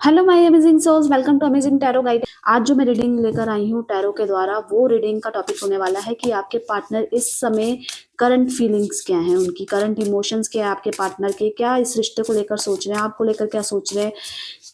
Hello my amazing souls, welcome to amazing tarot guide. आज जो मैं रीडिंग लेकर आई हूँ टैरो के द्वारा, वो रीडिंग का टॉपिक होने वाला है कि आपके पार्टनर इस समय करंट फीलिंग्स क्या हैं, उनकी करंट इमोशंस क्या है, आपके पार्टनर के क्या इस रिश्ते को लेकर सोच रहे हैं, आपको लेकर क्या सोच रहे हैं,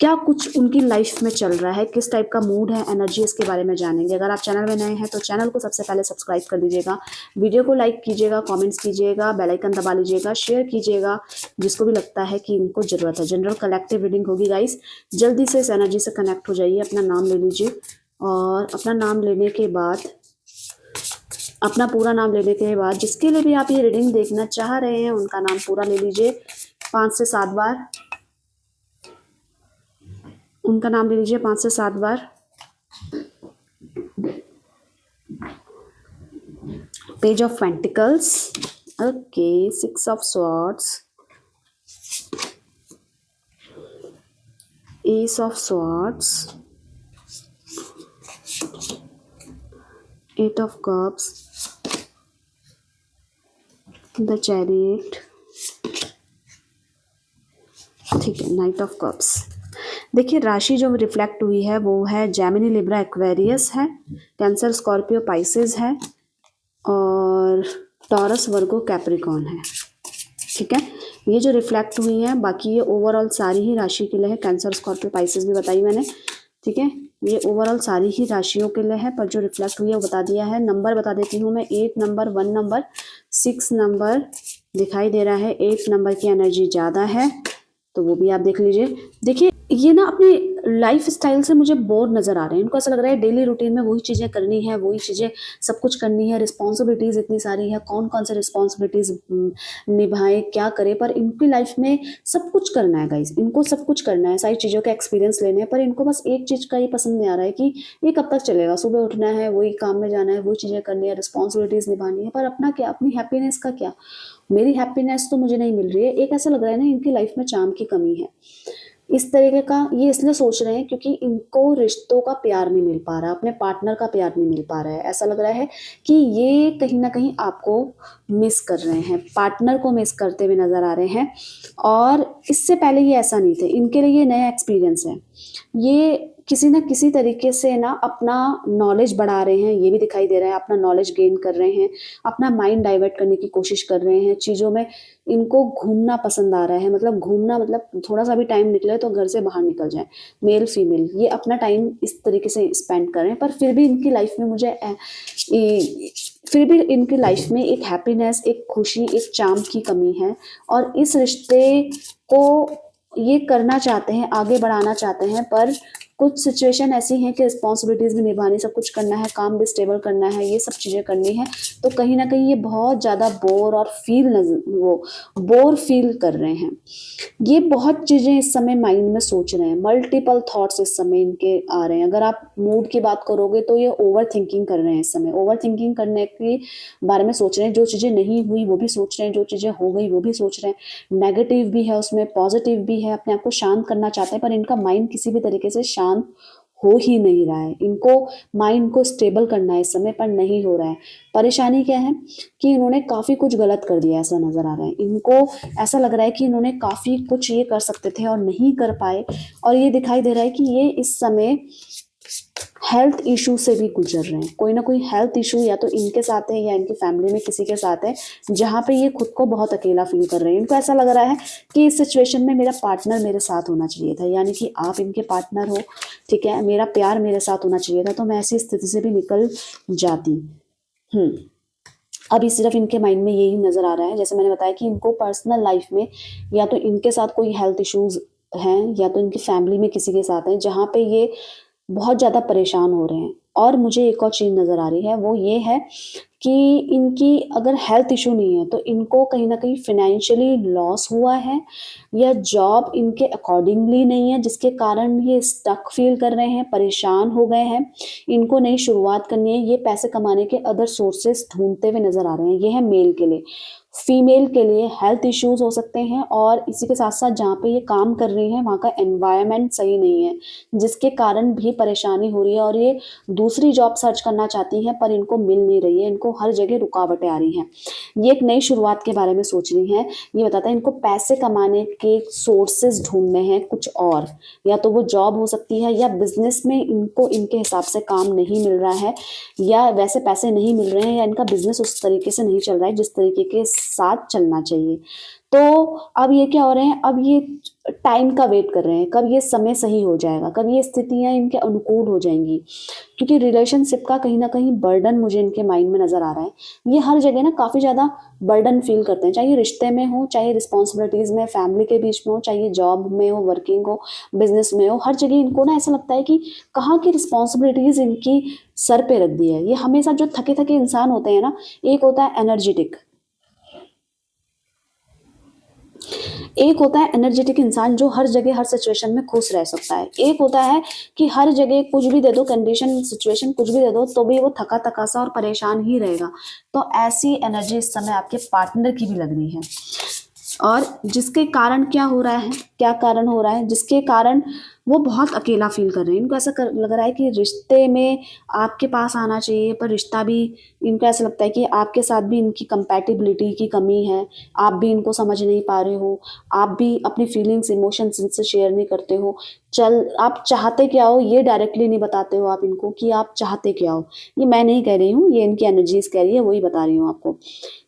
क्या कुछ उनकी लाइफ में चल रहा है, किस टाइप का मूड है, एनर्जी, इसके बारे में जानेंगे। अगर आप चैनल में नए हैं तो चैनल को सबसे पहले सब्सक्राइब कर दीजिएगा, वीडियो को लाइक कीजिएगा, कमेंट्स कीजिएगा, बेल आइकन दबा लीजिएगा, शेयर कीजिएगा जिसको भी लगता है कि इनको जरूरत है। जनरल कलेक्टिव रीडिंग होगी गाइस, जल्दी से इस एनर्जी से कनेक्ट हो जाइए। अपना नाम ले लीजिए और अपना नाम लेने के बाद, अपना पूरा नाम लेने के बाद जिसके लिए भी आप ये रीडिंग देखना चाह रहे हैं उनका नाम पूरा ले लीजिए 5 से 7 बार। उनका नाम ले लीजिए 5 से 7 बार। Page of pentacles, okay, 6 of swords, ace of swords, 8 of cups, the chariot, ठीक है, नाइट ऑफ कप्स। देखिए, राशि जो रिफ्लेक्ट हुई है वो है जेमिनी, लिब्रा, एक्वेरियस है, कैंसर, स्कॉर्पियो, पाइसेस है और टॉरस, वर्गो, कैप्रिकॉन है। ठीक है, ये जो रिफ्लेक्ट हुई है, बाकी ये ओवरऑल सारी ही राशि के लिए है। कैंसर, स्कॉर्पियो, पाइसेस भी बताई मैंने। ठीक है, ये ओवरऑल सारी ही राशियों के लिए है, पर जो रिफ्लेक्ट हुई है वो बता दिया है। नंबर बता देती हूँ मैं, 8 नंबर, 1 नंबर, 6 नंबर दिखाई दे रहा है। 8 नंबर की एनर्जी ज़्यादा है तो वो भी आप देख लीजिए। देखिए, ये ना अपनी लाइफ स्टाइल से मुझे बोर नज़र आ रहे हैं। इनको ऐसा लग रहा है डेली रूटीन में वही चीज़ें करनी है, वही चीज़ें सब कुछ करनी है, रिस्पॉन्सिबिलिटीज़ इतनी सारी है, कौन कौन से रिस्पॉन्सिबिलिटीज़ निभाएं, क्या करें। पर इनकी लाइफ में सब कुछ करना है गाइज, इनको सब कुछ करना है, सारी चीज़ों के एक्सपीरियंस लेने हैं, पर इनको बस एक चीज़ का ये पसंद नहीं आ रहा है कि ये कब तक चलेगा। सुबह उठना है, वही काम में जाना है, वही चीज़ें करनी है, रिस्पॉन्सिबिलिटीज़ निभानी है, पर अपना क्या, अपनी हैप्पीनेस का क्या। मेरी हैप्पीनेस तो मुझे नहीं मिल रही है। एक ऐसा लग रहा है ना, इनकी लाइफ में चार्म की कमी है। इस तरीके का ये इसलिए सोच रहे हैं क्योंकि इनको रिश्तों का प्यार नहीं मिल पा रहा, अपने पार्टनर का प्यार नहीं मिल पा रहा है। ऐसा लग रहा है कि ये कहीं ना कहीं आपको मिस कर रहे हैं, पार्टनर को मिस करते हुए नजर आ रहे हैं। और इससे पहले ये ऐसा नहीं थे, इनके लिए ये नया एक्सपीरियंस है। ये किसी ना किसी तरीके से ना अपना नॉलेज बढ़ा रहे हैं, ये भी दिखाई दे रहा है, अपना नॉलेज गेन कर रहे हैं, अपना माइंड डाइवर्ट करने की कोशिश कर रहे हैं चीज़ों में। इनको घूमना पसंद आ रहा है, मतलब घूमना, मतलब थोड़ा सा भी टाइम निकले तो घर से बाहर निकल जाए। मेल फीमेल ये अपना टाइम इस तरीके से स्पेंड कर रहे हैं। पर फिर भी इनकी लाइफ में मुझे फिर भी इनकी लाइफ में एक हैप्पीनेस, एक खुशी, एक चार्म की कमी है। और इस रिश्ते को ये करना चाहते हैं, आगे बढ़ाना चाहते हैं, पर कुछ सिचुएशन ऐसी हैं कि रिस्पॉन्सिबिलिटीज़ भी निभानी, सब कुछ करना है, काम भी स्टेबल करना है, ये सब चीज़ें करनी है। तो कहीं ना कहीं ये बहुत ज़्यादा बोर और वो बोर फील कर रहे हैं। ये बहुत चीज़ें इस समय माइंड में सोच रहे हैं, मल्टीपल थॉट्स इस समय इनके आ रहे हैं। अगर आप मूड की बात करोगे तो ये ओवर थिंकिंग कर रहे हैं इस समय, ओवर थिंकिंग करने के बारे में सोच रहे हैं। जो चीज़ें नहीं हुई वो भी सोच रहे हैं, जो चीज़ें हो गई वो भी सोच रहे हैं। नेगेटिव भी है उसमें, पॉजिटिव भी है। अपने आप को शांत करना चाहते हैं, पर इनका माइंड किसी भी तरीके से शांत हो ही नहीं रहा है। इनको माइंड को स्टेबल करना है इस समय, पर नहीं हो रहा है। परेशानी क्या है कि इन्होंने काफ़ी कुछ गलत कर दिया, ऐसा नज़र आ रहा है। इनको ऐसा लग रहा है कि इन्होंने काफ़ी कुछ ये कर सकते थे और नहीं कर पाए। और ये दिखाई दे रहा है कि ये इस समय हेल्थ इशू से भी गुजर रहे हैं। कोई ना कोई हेल्थ इशू या तो इनके साथ है या इनकी फैमिली में किसी के साथ है, जहाँ पे ये खुद को बहुत अकेला फील कर रहे हैं। इनको ऐसा लग रहा है कि इस सिचुएशन में मेरा पार्टनर मेरे साथ होना चाहिए था, यानी कि आप इनके पार्टनर हो, ठीक है, मेरा प्यार मेरे साथ होना चाहिए था, तो मैं ऐसी स्थिति से भी निकल जाती। अभी सिर्फ इनके माइंड में यही नज़र आ रहा है, जैसे मैंने बताया कि इनको पर्सनल लाइफ में या तो इनके साथ कोई हेल्थ इश्यूज हैं या तो इनकी फैमिली में किसी के साथ हैं, जहाँ पे ये बहुत ज़्यादा परेशान हो रहे हैं। और मुझे एक और चीज़ नज़र आ रही है, वो ये है कि इनकी अगर हेल्थ इशू नहीं है तो इनको कहीं ना कहीं फिनेंशियली लॉस हुआ है, या जॉब इनके अकॉर्डिंगली नहीं है, जिसके कारण ये स्टक फील कर रहे हैं, परेशान हो गए हैं। इनको नई शुरुआत करनी है, ये पैसे कमाने के अदर सोर्सेस ढूंढते हुए नजर आ रहे हैं। ये है मेल के लिए। फीमेल के लिए हेल्थ इश्यूज हो सकते हैं, और इसी के साथ साथ जहाँ पे ये काम कर रही है वहाँ का एनवायरनमेंट सही नहीं है, जिसके कारण भी परेशानी हो रही है, और ये दूसरी जॉब सर्च करना चाहती हैं पर इनको मिल नहीं रही है, इनको हर जगह रुकावटें आ रही हैं। ये एक नई शुरुआत के बारे में सोच रही हैं। ये बताता है इनको पैसे कमाने के सोर्सेज ढूंढने हैं कुछ और, या तो वो जॉब हो सकती है, या बिजनेस में इनको इनके हिसाब से काम नहीं मिल रहा है, या वैसे पैसे नहीं मिल रहे हैं, या इनका बिजनेस उस तरीके से नहीं चल रहा है जिस तरीके के साथ चलना चाहिए। तो अब ये क्या हो रहे हैं, अब ये टाइम का वेट कर रहे हैं, कब ये समय सही हो जाएगा, कब ये स्थितियां इनके अनुकूल हो जाएंगी, क्योंकि रिलेशनशिप का कहीं ना कहीं बर्डन मुझे इनके माइंड में नजर आ रहा है। ये हर जगह ना काफी ज्यादा बर्डन फील करते हैं, चाहे ये रिश्ते में हो, चाहे रिस्पॉन्सिबिलिटीज में फैमिली के बीच में हो, चाहे ये जॉब में हो, वर्किंग हो, बिजनेस में हो, हर जगह इनको ना ऐसा लगता है कि कहाँ की रिस्पॉन्सिबिलिटीज इनकी सर पे रख दी है। ये हमेशा जो थके थके इंसान होते हैं ना, एक होता है एनर्जेटिक, एक होता है एनर्जेटिक इंसान जो हर जगह हर सिचुएशन में खुश रह सकता है, एक होता है कि हर जगह कुछ भी दे दो, कंडीशन सिचुएशन कुछ भी दे दो तो भी वो थका थका सा और परेशान ही रहेगा। तो ऐसी एनर्जी इस समय आपके पार्टनर की भी लग रही है, और जिसके कारण क्या हो रहा है, क्या कारण हो रहा है, जिसके कारण वो बहुत अकेला फील कर रहे हैं। इनको ऐसा लग रहा है कि रिश्ते में आपके पास आना चाहिए, पर रिश्ता भी, इनको ऐसा लगता है कि आपके साथ भी इनकी कंपैटिबिलिटी की कमी है, आप भी इनको समझ नहीं पा रहे हो, आप भी अपनी फीलिंग्स इमोशंस इनसे शेयर नहीं करते हो, आप चाहते क्या हो ये डायरेक्टली नहीं बताते हो आप इनको कि आप चाहते क्या हो। ये मैं नहीं कह रही हूँ, ये इनकी एनर्जीज कह रही है, वही बता रही हूँ आपको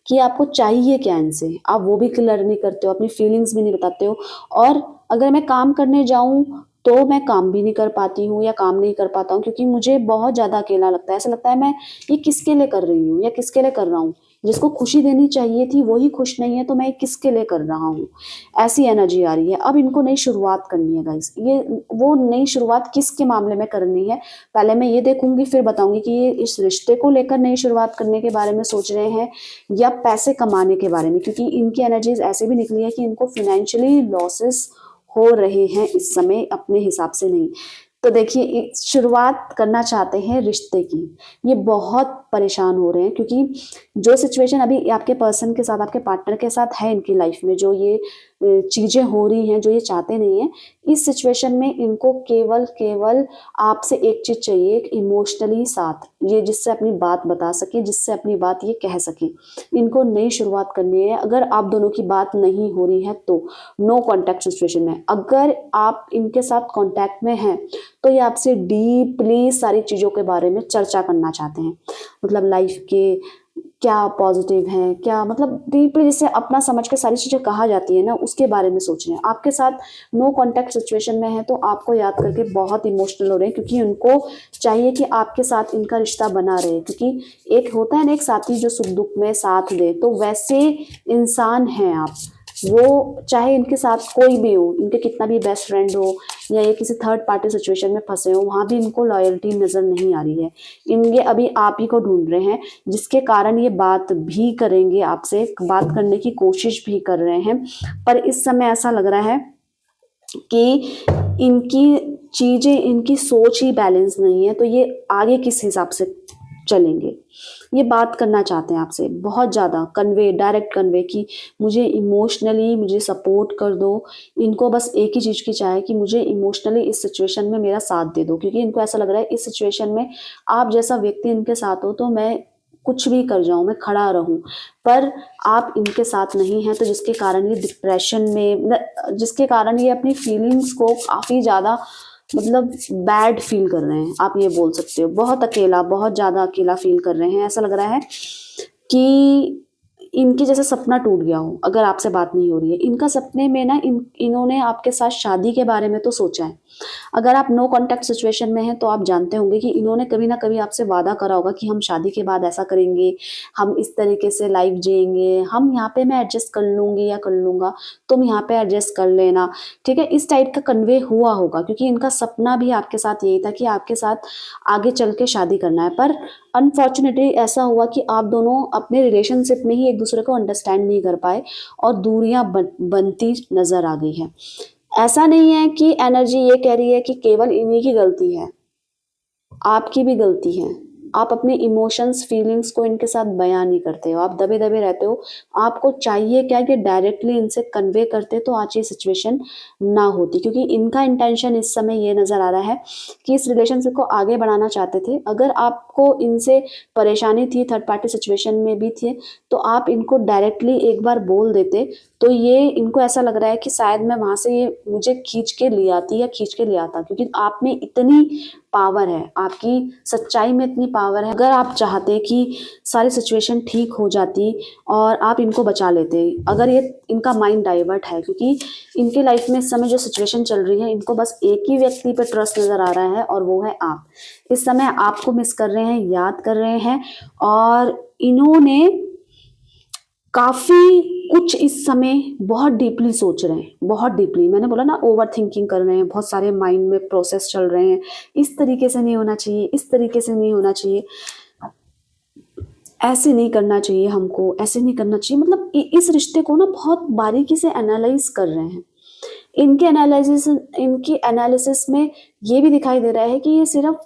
कि आपको चाहिए क्या इनसे, आप वो भी क्लियर नहीं करते हो, अपनी फीलिंग्स भी नहीं बताते हो। और अगर मैं काम करने जाऊं तो मैं काम भी नहीं कर पाती हूँ, या काम नहीं कर पाता हूँ, क्योंकि मुझे बहुत ज़्यादा अकेला लगता है। ऐसा लगता है मैं ये किसके लिए कर रही हूँ, या किसके लिए कर रहा हूँ, जिसको खुशी देनी चाहिए थी वही खुश नहीं है, तो मैं किसके लिए कर रहा हूँ। ऐसी एनर्जी आ रही है। अब इनको नई शुरुआत करनी है गाइस, ये वो नई शुरुआत किसके मामले में करनी है, पहले मैं ये देखूंगी, फिर बताऊंगी कि ये इस रिश्ते को लेकर नई शुरुआत करने के बारे में सोच रहे हैं, या पैसे कमाने के बारे में, क्योंकि इनकी एनर्जीज ऐसे भी निकली है कि इनको फाइनेंशियली लॉसेस हो रहे हैं इस समय, अपने हिसाब से नहीं। तो देखिए, शुरुआत करना चाहते हैं रिश्ते की, ये बहुत परेशान हो रहे हैं, क्योंकि जो सिचुएशन अभी आपके पर्सन के साथ, आपके पार्टनर के साथ है इनकी लाइफ में, जो ये चीजें हो रही हैं जो ये चाहते नहीं है, इस सिचुएशन में इनको केवल केवल आपसे एक चीज चाहिए, एक इमोशनली साथ, ये जिससे अपनी बात बता सके, जिससे अपनी बात ये कह सके। इनको नई शुरुआत करनी है। अगर आप दोनों की बात नहीं हो रही है तो नो कांटेक्ट सिचुएशन में, अगर आप इनके साथ कांटेक्ट में हैं तो ये आपसे डीपली सारी चीजों के बारे में चर्चा करना चाहते हैं, मतलब लाइफ के क्या पॉजिटिव है, क्या मतलब डीपली जिसे अपना समझ के सारी चीजें कहा जाती है ना, उसके बारे में सोच रहे हैं। आपके साथ नो कांटेक्ट सिचुएशन में है तो आपको याद करके बहुत इमोशनल हो रहे हैं, क्योंकि उनको चाहिए कि आपके साथ इनका रिश्ता बना रहे, क्योंकि एक होता है ना एक साथी जो सुख दुख में साथ दे, तो वैसे इंसान हैं आप। वो चाहे इनके साथ कोई भी हो, इनके कितना भी बेस्ट फ्रेंड हो, या ये किसी थर्ड पार्टी सिचुएशन में फंसे हो, वहां भी इनको लॉयल्टी नजर नहीं आ रही है। इनके अभी आप ही को ढूंढ रहे हैं, जिसके कारण ये बात भी करेंगे, आपसे बात करने की कोशिश भी कर रहे हैं, पर इस समय ऐसा लग रहा है कि इनकी चीजें, इनकी सोच ही बैलेंस नहीं है, तो ये आगे किस हिसाब से चलेंगे। ये बात करना चाहते हैं आपसे बहुत ज़्यादा, कन्वे, डायरेक्ट कन्वे, कि मुझे इमोशनली मुझे सपोर्ट कर दो। इनको बस एक ही चीज़ की चाहे कि मुझे इमोशनली इस सिचुएशन में मेरा साथ दे दो, क्योंकि इनको ऐसा लग रहा है इस सिचुएशन में आप जैसा व्यक्ति इनके साथ हो तो मैं कुछ भी कर जाऊं, मैं खड़ा रहूं, पर आप इनके साथ नहीं हैं, तो जिसके कारण ये डिप्रेशन में, जिसके कारण ये अपनी फीलिंग्स को काफ़ी ज़्यादा मतलब बैड फील कर रहे हैं, आप ये बोल सकते हो, बहुत अकेला, बहुत ज़्यादा अकेला फील कर रहे हैं। ऐसा लग रहा है कि इनकी जैसे सपना टूट गया हो, अगर आपसे बात नहीं हो रही है। इनका सपने में ना इन्होंने आपके साथ शादी के बारे में तो सोचा है। अगर आप नो कांटेक्ट सिचुएशन में हैं तो आप जानते होंगे कि इन्होंने कभी ना कभी आपसे वादा करा होगा कि हम शादी के बाद ऐसा करेंगे, हम इस तरीके से लाइफ जिएंगे, हम यहाँ पे मैं एडजस्ट कर लूंगी या कर लूंगा, तुम यहाँ पे एडजस्ट कर लेना, ठीक है, इस टाइप का कन्वे हुआ होगा, क्योंकि इनका सपना भी आपके साथ यही था कि आपके साथ आगे चल के शादी करना है। पर अनफॉर्चुनेटली ऐसा हुआ कि आप दोनों अपने रिलेशनशिप में ही एक दूसरे को अंडरस्टैंड नहीं कर पाए, और दूरियां बनती नजर आ गई है। ऐसा नहीं है कि एनर्जी ये कह रही है कि केवल इन्हीं की गलती है, आपकी भी गलती है। आप अपने इमोशंस फीलिंग्स को इनके साथ बयान नहीं करते हो, आप दबे दबे रहते हो। आपको चाहिए क्या कि डायरेक्टली इनसे कन्वे करते तो आज ये सिचुएशन ना होती, क्योंकि इनका इंटेंशन इस समय ये नज़र आ रहा है कि इस रिलेशनशिप को आगे बढ़ाना चाहते थे। अगर आपको इनसे परेशानी थी, थर्ड पार्टी सिचुएशन में भी थे, तो आप इनको डायरेक्टली एक बार बोल देते तो ये इनको ऐसा लग रहा है कि शायद मैं वहाँ से ये मुझे खींच के ले आती या खींच के ले आता, क्योंकि आप में इतनी पावर है, आपकी सच्चाई में इतनी पावर है। अगर आप चाहते कि सारी सिचुएशन ठीक हो जाती और आप इनको बचा लेते, अगर ये इनका माइंड डाइवर्ट है, क्योंकि इनके लाइफ में इस समय जो सिचुएशन चल रही है, इनको बस एक ही व्यक्ति पे ट्रस्ट नज़र आ रहा है और वो है आप। इस समय आपको मिस कर रहे हैं, याद कर रहे हैं, और इन्होंने काफ़ी कुछ इस समय बहुत डीपली सोच रहे हैं, बहुत डीपली। मैंने बोला ना, ओवर थिंकिंग कर रहे हैं, बहुत सारे माइंड में प्रोसेस चल रहे हैं, इस तरीके से नहीं होना चाहिए, इस तरीके से नहीं होना चाहिए, ऐसे नहीं करना चाहिए, हमको ऐसे नहीं करना चाहिए। मतलब इस रिश्ते को ना बहुत बारीकी से एनालाइज कर रहे हैं। इनकी एनालिसिस में ये भी दिखाई दे रहा है कि ये सिर्फ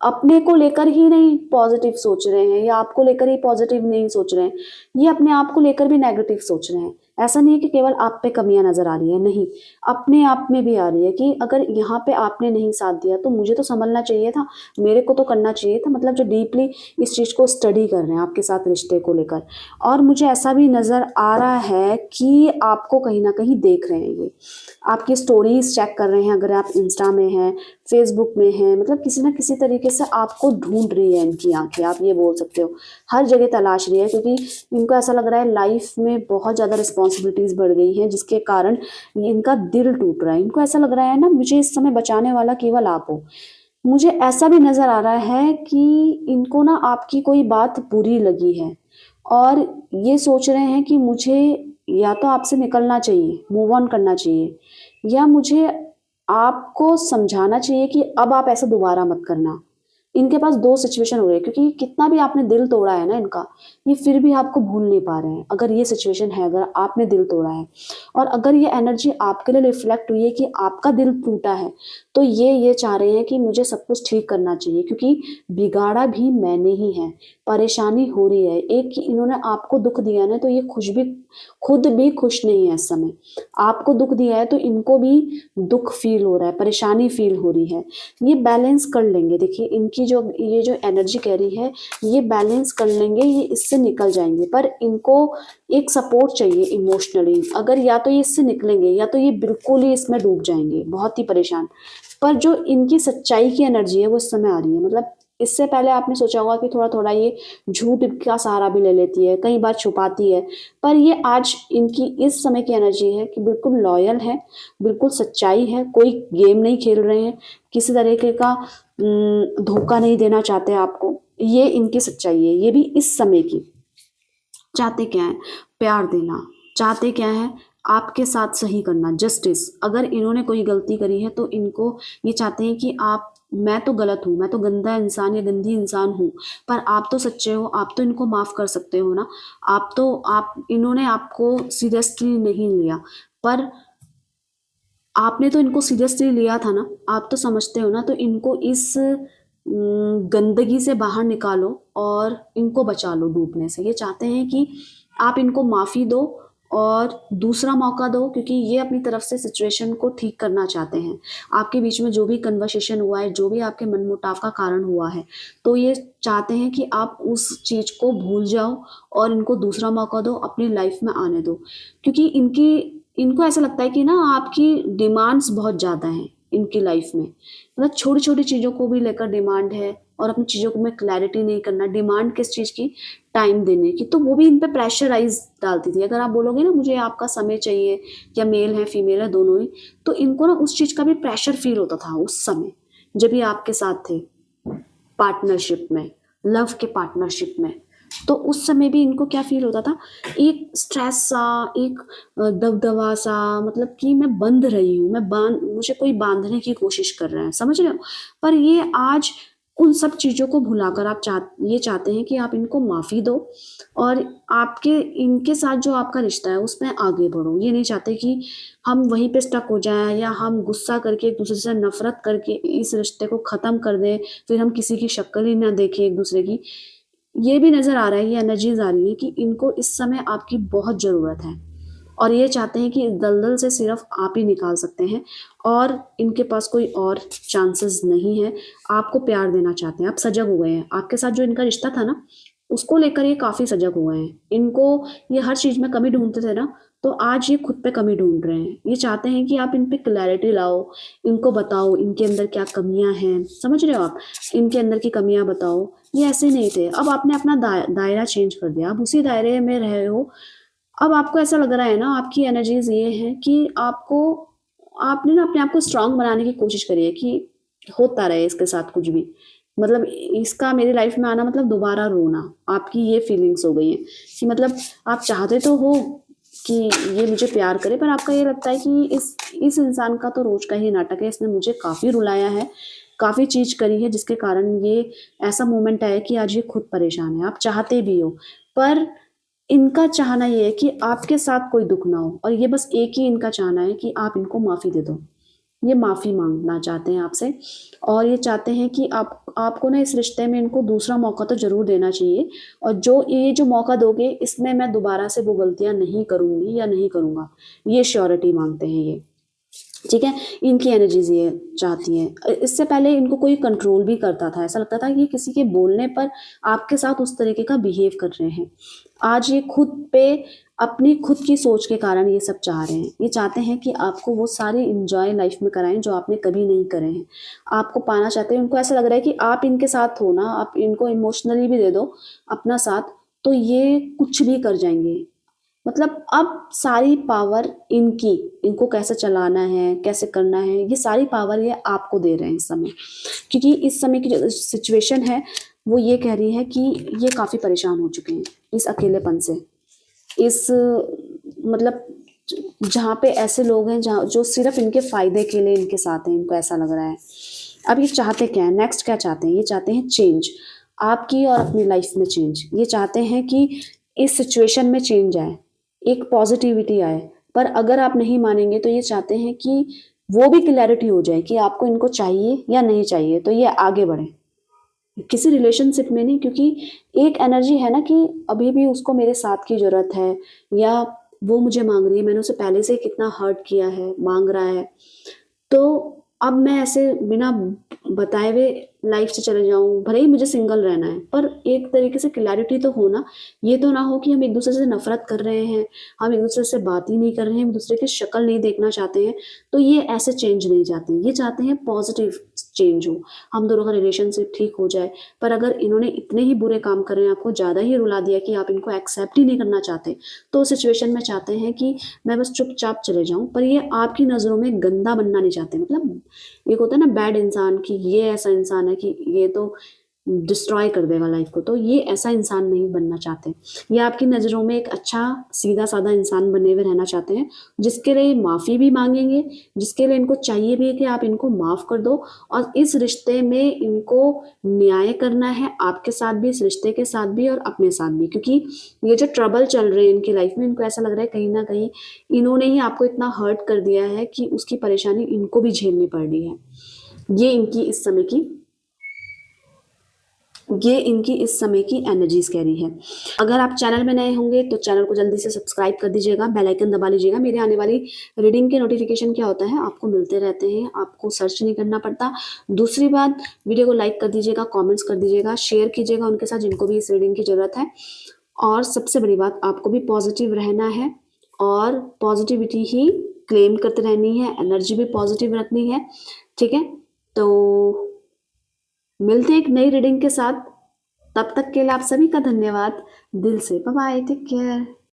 अपने को लेकर ही नहीं पॉजिटिव सोच रहे हैं, या आपको लेकर ही पॉजिटिव नहीं सोच रहे हैं, ये अपने आप को लेकर भी नेगेटिव सोच रहे हैं। ऐसा नहीं है कि केवल आप पे कमियां नजर आ रही है, नहीं, अपने आप में भी आ रही है कि अगर यहाँ पे आपने नहीं साथ दिया तो मुझे तो संभलना चाहिए था, मेरे को तो करना चाहिए था। मतलब जो डीपली इस चीज़ को स्टडी कर रहे हैं आपके साथ रिश्ते को लेकर। और मुझे ऐसा भी नज़र आ रहा है कि आपको कहीं ना कहीं देख रहे हैं, ये आपकी स्टोरीज चेक कर रहे हैं, अगर आप इंस्टा में हैं, फेसबुक में हैं, मतलब किसी ना किसी तरीके से आपको ढूंढ रही है इनकी आंखें, आप ये बोल सकते हो, हर जगह तलाश रही है, क्योंकि इनको ऐसा लग रहा है लाइफ में बहुत ज़्यादा रिस्पॉन्सिबिलिटीज़ बढ़ गई हैं, जिसके कारण इनका दिल टूट रहा है। इनको ऐसा लग रहा है ना, मुझे इस समय बचाने वाला केवल आप हो। मुझे ऐसा भी नज़र आ रहा है कि इनको ना आपकी कोई बात बुरी लगी है, और ये सोच रहे हैं कि मुझे या तो आपसे निकलना चाहिए, मूव ऑन करना चाहिए, या मुझे आपको समझाना चाहिए कि अब आप ऐसा दोबारा मत करना। इनके पास दो सिचुएशन हो रही है, क्योंकि कितना भी आपने दिल तोड़ा है ना इनका, ये फिर भी आपको भूल नहीं पा रहे हैं। अगर ये सिचुएशन है, अगर आपने दिल तोड़ा है, और अगर ये एनर्जी आपके लिए रिफ्लेक्ट हुई है कि आपका दिल टूटा है, तो ये चाह रहे हैं कि मुझे सब कुछ ठीक करना चाहिए, क्योंकि बिगाड़ा भी मैंने ही है, परेशानी हो रही है। एक इन्होंने आपको दुख दिया ना, तो ये खुद भी खुश नहीं है इस समय। आपको दुख दिया है तो इनको भी दुख फील हो रहा है, परेशानी फील हो रही है। ये बैलेंस कर लेंगे, देखिए इनकी ये जो एनर्जी कह रही है, ये बैलेंस कर लेंगे, ये इससे निकल जाएंगे। पर इनको एक सपोर्ट चाहिए इमोशनली। अगर या तो ये इससे निकलेंगे, या तो ये बिल्कुल ही इसमें डूब जाएंगे, बहुत ही परेशान। पर जो इनकी सच्चाई की एनर्जी है वो इस समय आ रही है। मतलब इससे पहले आपने सोचा होगा कि थोड़ा थोड़ा ये झूठ का सहारा भी ले लेती है, कई बार छुपाती है, पर ये आज इनकी इस समय की एनर्जी है कि बिल्कुल लॉयल है, बिल्कुल सच्चाई है, कोई गेम नहीं खेल रहे हैं, किसी तरीके का धोखा नहीं देना चाहते आपको। ये इनकी सच्चाई है, ये भी इस समय की। चाहते क्या है? प्यार देना। चाहते क्या है? आपके साथ सही करना, जस्टिस। अगर इन्होंने कोई गलती करी है तो इनको ये चाहते हैं कि आप, मैं तो गलत हूँ, मैं तो गंदा इंसान या गंदी इंसान हूँ, पर आप तो सच्चे हो, आप तो इनको माफ कर सकते हो ना। इन्होंने आपको सीरियसली नहीं लिया, पर आपने तो इनको सीरियसली लिया था ना, आप तो समझते हो ना। तो इनको इस गंदगी से बाहर निकालो और इनको बचा लो डूबने से। ये चाहते हैं कि आप इनको माफ़ी दो और दूसरा मौका दो, क्योंकि ये अपनी तरफ से सिचुएशन को ठीक करना चाहते हैं। आपके बीच में जो भी कन्वर्सेशन हुआ है, जो भी आपके मनमुटाव का कारण हुआ है, तो ये चाहते हैं कि आप उस चीज़ को भूल जाओ और इनको दूसरा मौका दो, अपनी लाइफ में आने दो। क्योंकि इनको ऐसा लगता है कि ना आपकी डिमांड्स बहुत ज़्यादा हैं इनकी लाइफ में। मतलब छोटी छोटी चीज़ों को भी लेकर डिमांड है, और अपनी चीज़ों को में क्लैरिटी नहीं करना। डिमांड किस चीज़ की? टाइम देने की। तो वो भी इन पे प्रेशराइज डालती थी। अगर आप बोलोगे ना मुझे आपका समय चाहिए, या मेल है फीमेल है दोनों ही, तो इनको ना उस चीज़ का भी प्रेशर फील होता था उस समय जब ये आपके साथ थे पार्टनरशिप में, लव के पार्टनरशिप में। तो उस समय भी इनको क्या फील होता था? एक स्ट्रेस सा, एक दबदबा सा, मतलब कि मैं बंध रही हूँ, मुझे कोई बांधने की कोशिश कर रहा है, समझ रहे हो। पर ये आज उन सब चीज़ों को भुलाकर आप ये चाहते हैं कि आप इनको माफ़ी दो और आपके इनके साथ जो आपका रिश्ता है उसमें आगे बढ़ो। ये नहीं चाहते कि हम वहीं पे स्टक हो जाएँ या हम गुस्सा करके एक दूसरे से नफ़रत करके इस रिश्ते को ख़त्म कर दें, फिर हम किसी की शक्ल ही ना देखें एक दूसरे की। ये भी नज़र आ रहा है, ये एनर्जीज़ आ रही है कि इनको इस समय आपकी बहुत ज़रूरत है और ये चाहते हैं कि इस दलदल से सिर्फ आप ही निकाल सकते हैं और इनके पास कोई और चांसेस नहीं है। आपको प्यार देना चाहते हैं, आप सजग हो गए हैं। आपके साथ जो इनका रिश्ता था ना, उसको लेकर ये काफ़ी सजग हो गए हैं। इनको ये हर चीज़ में कमी ढूँढते थे ना, तो आज ये खुद पे कमी ढूँढ रहे हैं। ये चाहते हैं कि आप इन पे क्लैरिटी लाओ, इनको बताओ इनके अंदर क्या कमियाँ हैं, समझ रहे हो आप? इनके अंदर की कमियाँ बताओ। ये ऐसे नहीं थे, अब आपने अपना दायरा चेंज कर दिया, अब उसी दायरे में रहे हो। अब आपको ऐसा लग रहा है ना, आपकी एनर्जीज़ ये हैं कि आपने ना अपने आप को स्ट्रॉन्ग बनाने की कोशिश करी है कि होता रहे इसके साथ कुछ भी। मतलब इसका मेरी लाइफ़ में आना मतलब दोबारा रोना, आपकी ये फीलिंग्स हो गई हैं कि मतलब आप चाहते तो हो कि ये मुझे प्यार करे, पर आपका ये लगता है कि इस इंसान का तो रोज़ का ही नाटक है, इसने मुझे काफ़ी रुलाया है, काफ़ी चीज़ करी है जिसके कारण ये ऐसा मोमेंट आया कि आज ये खुद परेशान है। आप चाहते भी हो, पर इनका चाहना ये है कि आपके साथ कोई दुख ना हो और ये बस एक ही इनका चाहना है कि आप इनको माफ़ी दे दो। ये माफ़ी माँगना चाहते हैं आपसे और ये चाहते हैं कि आपको ना इस रिश्ते में इनको दूसरा मौका तो ज़रूर देना चाहिए और जो मौका दोगे इसमें मैं दोबारा से वो गलतियाँ नहीं करूँगी या नहीं करूँगा। ये श्योरिटी माँगते हैं ये। ठीक है, इनकी एनर्जीज ये चाहती हैं। इससे पहले इनको कोई कंट्रोल भी करता था, ऐसा लगता था कि ये किसी के बोलने पर आपके साथ उस तरीके का बिहेव कर रहे हैं। आज ये खुद पे अपनी खुद की सोच के कारण ये सब चाह रहे हैं। ये चाहते हैं कि आपको वो सारे इंजॉय लाइफ में कराएं जो आपने कभी नहीं करे हैं। आपको पाना चाहते हैं, उनको ऐसा लग रहा है कि आप इनके साथ हो ना, आप इनको इमोशनली भी दे दो अपना साथ, तो ये कुछ भी कर जाएंगे। मतलब अब सारी पावर इनकी, इनको कैसे चलाना है, कैसे करना है, ये सारी पावर ये आपको दे रहे हैं इस समय। क्योंकि इस समय की जो सिचुएशन है वो ये कह रही है कि ये काफ़ी परेशान हो चुके हैं इस अकेलेपन से। इस मतलब जहाँ पे ऐसे लोग हैं जहाँ जो सिर्फ इनके फ़ायदे के लिए इनके साथ हैं, इनको ऐसा लग रहा है। अब ये चाहते क्या है, नेक्स्ट क्या चाहते हैं? ये चाहते हैं चेंज, आपकी और अपनी लाइफ में चेंज। ये चाहते हैं कि इस सिचुएशन में चेंज आए, एक पॉजिटिविटी आए। पर अगर आप नहीं मानेंगे तो ये चाहते हैं कि वो भी क्लैरिटी हो जाए कि आपको इनको चाहिए या नहीं चाहिए, तो ये आगे बढ़े किसी रिलेशनशिप में नहीं। क्योंकि एक एनर्जी है ना कि अभी भी उसको मेरे साथ की ज़रूरत है या वो मुझे मांग रही है, मैंने उसे पहले से कितना हर्ट किया है, मांग रहा है, तो अब मैं ऐसे बिना बताए हुए लाइफ से चले जाऊं, भले ही मुझे सिंगल रहना है पर एक तरीके से क्लैरिटी तो हो ना। ये तो ना हो कि हम एक दूसरे से नफरत कर रहे हैं, हम एक दूसरे से बात ही नहीं कर रहे हैं, एक दूसरे की शक्ल नहीं देखना चाहते हैं। तो ये ऐसे चेंज नहीं चाहते हैं, ये चाहते हैं पॉजिटिव चेंज हो, हम दोनों का रिलेशनशिप ठीक हो जाए। पर अगर इन्होंने इतने ही बुरे काम कर रहे हैं, आपको ज़्यादा ही रुला दिया कि आप इनको एक्सेप्ट ही नहीं करना चाहते, तो सिचुएशन में चाहते हैं कि मैं बस चुपचाप चले जाऊं। पर ये आपकी नज़रों में गंदा बनना नहीं चाहते। मतलब एक होता है ना बैड इंसान कि ये ऐसा इंसान है कि ये तो डिस्ट्रॉय कर देगा लाइफ को, तो ये ऐसा इंसान नहीं बनना चाहते। ये आपकी नज़रों में एक अच्छा सीधा साधा इंसान बने हुए रहना चाहते हैं, जिसके लिए माफ़ी भी मांगेंगे, जिसके लिए इनको चाहिए भी कि आप इनको माफ़ कर दो और इस रिश्ते में इनको न्याय करना है, आपके साथ भी, इस रिश्ते के साथ भी और अपने साथ भी। क्योंकि ये जो ट्रबल चल रहे हैं इनकी लाइफ में, इनको ऐसा लग रहा है कहीं ना कहीं इन्होंने ही आपको इतना हर्ट कर दिया है कि उसकी परेशानी इनको भी झेलनी पड़ रही है। ये इनकी इस समय की ये इनकी इस समय की एनर्जीज कह रही है। अगर आप चैनल में नए होंगे तो चैनल को जल्दी से सब्सक्राइब कर दीजिएगा, बेल आइकन दबा लीजिएगा। मेरे आने वाली रीडिंग के नोटिफिकेशन क्या होता है आपको मिलते रहते हैं, आपको सर्च नहीं करना पड़ता। दूसरी बात, वीडियो को लाइक कर दीजिएगा, कॉमेंट्स कर दीजिएगा, शेयर कीजिएगा उनके साथ जिनको भी इस रीडिंग की ज़रूरत है। और सबसे बड़ी बात, आपको भी पॉजिटिव रहना है और पॉजिटिविटी ही क्लेम करते रहनी है, एनर्जी भी पॉजिटिव रखनी है। ठीक है, तो मिलते हैं एक नई रीडिंग के साथ। तब तक के लिए आप सभी का धन्यवाद दिल से। Bye bye, take care.